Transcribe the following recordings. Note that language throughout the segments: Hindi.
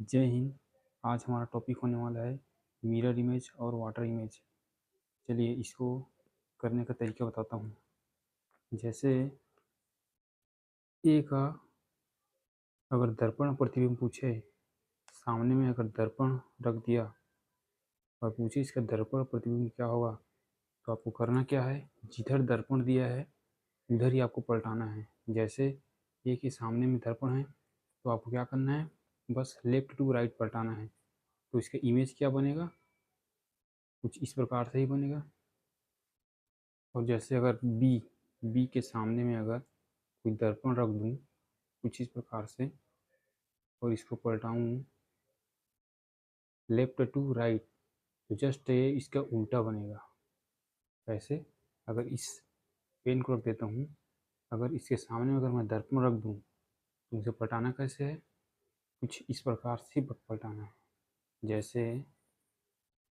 जय हिंद। आज हमारा टॉपिक होने वाला है मिरर इमेज और वाटर इमेज। चलिए इसको करने का तरीका बताता हूँ। जैसे एक अगर दर्पण प्रतिबिंब पूछे, सामने में अगर दर्पण रख दिया और पूछे इसका दर्पण प्रतिबिंब क्या होगा, तो आपको करना क्या है, जिधर दर्पण दिया है उधर ही आपको पलटाना है। जैसे एक ही सामने में दर्पण है तो आपको क्या करना है, बस लेफ्ट टू राइट पलटाना है। तो इसका इमेज क्या बनेगा, कुछ इस प्रकार से ही बनेगा। और जैसे अगर बी बी के सामने में अगर कोई दर्पण रख दूँ कुछ इस प्रकार से और इसको पलटाऊँ लेफ्ट टू राइट, तो जस्ट ये इसका उल्टा बनेगा। कैसे, अगर इस पेन को रख देता हूँ, अगर इसके सामने अगर मैं दर्पण रख दूँ तो उसे पलटाना कैसे है, कुछ इस प्रकार से पलटाना है। जैसे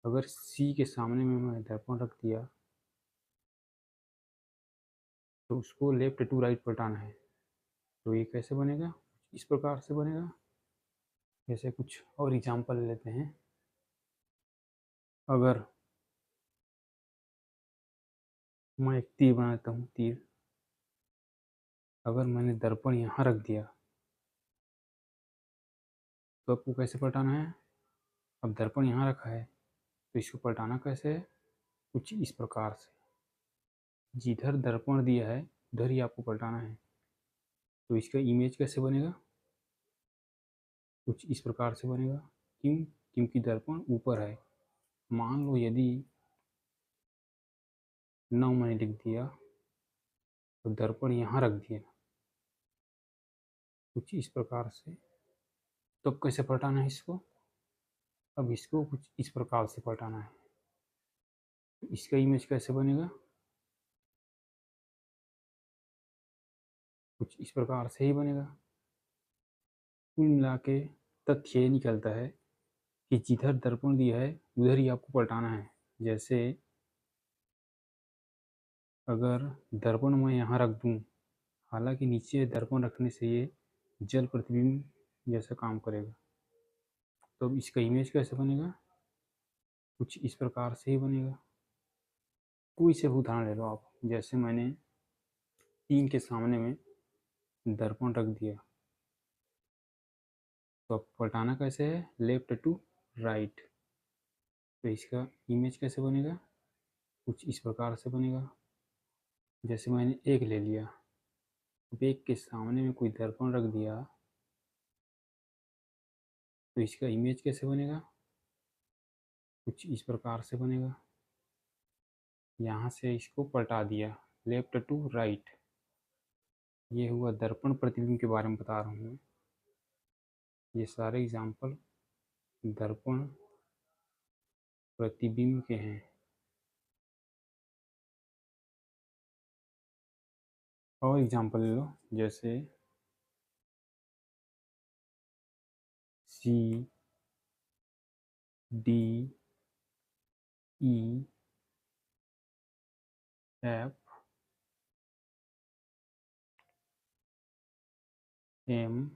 अगर सी के सामने में मैं दर्पण रख दिया तो उसको लेफ्ट टू राइट पलटाना है। तो ये कैसे बनेगा, इस प्रकार से बनेगा। जैसे कुछ और एग्जांपल ले लेते हैं। अगर मैं एक तीर बनाता हूँ, तीर अगर मैंने दर्पण यहाँ रख दिया तो आपको कैसे पलटाना है। अब दर्पण यहाँ रखा है तो इसको पलटाना कैसे है, कुछ इस प्रकार से। जिधर दर्पण दिया है उधर ही आपको पलटाना है। तो इसका इमेज कैसे बनेगा, कुछ इस प्रकार से बनेगा। क्यों, क्योंकि दर्पण ऊपर है। मान लो यदि 9 मैंने लिख दिया तो दर्पण यहाँ रख दिया कुछ इस प्रकार से, तो अब कैसे पलटाना है इसको, अब इसको कुछ इस प्रकार से पलटाना है। तो इसका इमेज कैसे बनेगा, कुछ इस प्रकार से ही बनेगा। कुल मिला के तथ्य ये निकलता है कि जिधर दर्पण दिया है उधर ही आपको पलटाना है। जैसे अगर दर्पण मैं यहाँ रख दूँ, हालांकि नीचे दर्पण रखने से ये जल प्रतिबिंब जैसा काम करेगा, तो अब इसका इमेज कैसे बनेगा, कुछ इस प्रकार से ही बनेगा। कोई से उदाहरण ले लो आप। जैसे मैंने 3 के सामने में दर्पण रख दिया तो अब पलटाना कैसे है, लेफ्ट टू राइट। तो इसका इमेज कैसे बनेगा, कुछ इस प्रकार से बनेगा। जैसे मैंने एक ले लिया, अब एक के सामने में कोई दर्पण रख दिया तो इसका इमेज कैसे बनेगा, कुछ इस प्रकार से बनेगा। यहाँ से इसको पलटा दिया लेफ्ट टू राइट। ये हुआ दर्पण प्रतिबिंब के बारे में बता रहा हूँ। ये सारे एग्जाम्पल दर्पण प्रतिबिंब के हैं। और एग्जाम्पल ले लो, जैसे C D E F M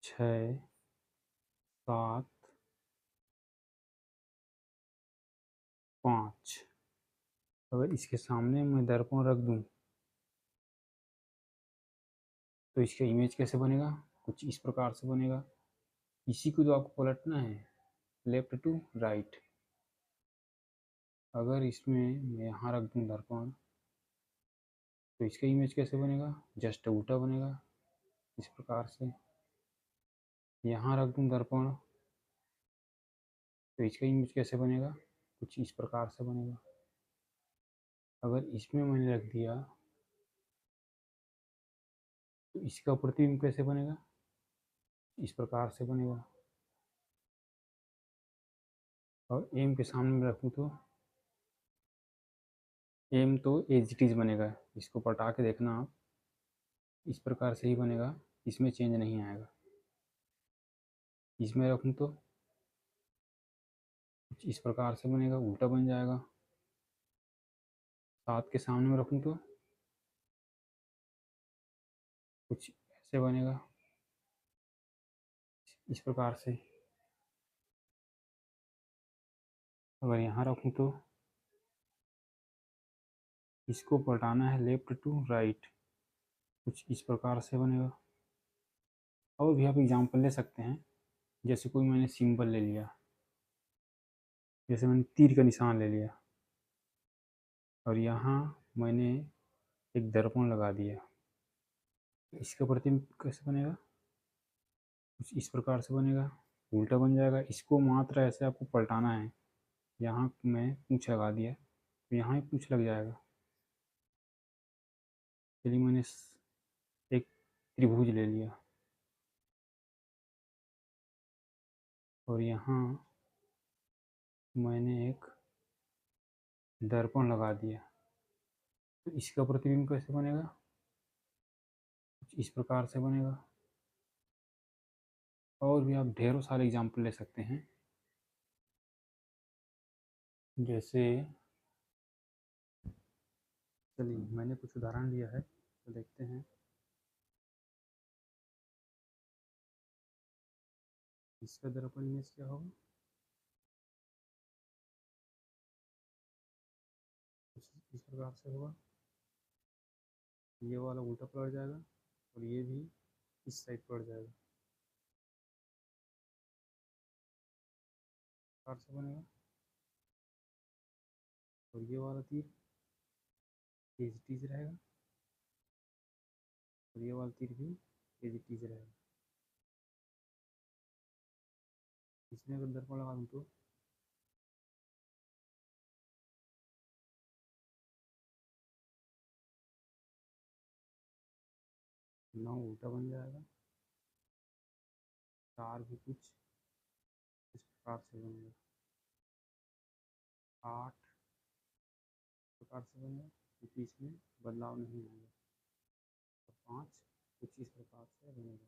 6 7 5। अगर इसके सामने मैं दर्पण रख दूं तो इसका इमेज कैसे बनेगा, कुछ इस प्रकार से बनेगा। इसी को तो आपको पलटना है लेफ्ट टू राइट। अगर इसमें मैं यहाँ रख दूं दर्पण तो इसका इमेज कैसे बनेगा, जस्ट उल्टा बनेगा इस प्रकार से। यहाँ रख दूं दर्पण तो इसका इमेज कैसे बनेगा, कुछ इस प्रकार से बनेगा। अगर इसमें मैंने रख दिया तो इसका प्रतिबिंब कैसे बनेगा, इस प्रकार से बनेगा। और एम के सामने में रखूँ तो एम तो एज इट इज़ बनेगा। इसको पलटा के देखना आप, इस प्रकार से ही बनेगा, इसमें चेंज नहीं आएगा। इसमें रखूँ तो कुछ इस प्रकार से बनेगा, उल्टा बन जाएगा। 7 के सामने में रखूँ तो कुछ ऐसे बनेगा। इस प्रकार से। अगर यहाँ रखूँ तो इसको पलटाना है लेफ्ट टू राइट, कुछ इस प्रकार से बनेगा। और भी आप एग्जाम्पल ले सकते हैं, जैसे कोई मैंने सिंबल ले लिया, जैसे मैंने तीर का निशान ले लिया और यहाँ मैंने एक दर्पण लगा दिया, इसका प्रतिबिंब कैसे बनेगा? कुछ इस प्रकार से बनेगा, उल्टा बन जाएगा। इसको मात्र ऐसे आपको पलटाना है। यहाँ मैं पूँछ लगा दिया तो यहाँ ही पूँछ लग जाएगा। चलिए मैंने एक त्रिभुज ले लिया और यहाँ मैंने एक दर्पण लगा दिया, तो इसका प्रतिबिंब कैसे बनेगा? कुछ इस प्रकार से बनेगा। और भी आप ढेरों सारे एग्जाम्पल ले सकते हैं, जैसे चलिए मैंने कुछ उदाहरण लिया है तो देखते हैं। इसका दर्पण इमेज क्या होगा? कुछ इस प्रकार से होगा। ये वाला उल्टा पलट जाएगा और ये भी इस साइड पलट जाएगा, इस प्रकार से बनेगा। और ये वाला तीर एज टीज रहेगा और ये वाला तीर भी एज टीज रहेगा। इसमें अगर दर्पण लगा दूँ तो नौ उल्टा बन जाएगा, चार भी कुछ इस प्रकार से बनेगा, आठ प्रकार से बनेगा क्योंकि इसमें बदलाव नहीं आएगा, और पाँच कुछ इस प्रकार से बनेगा।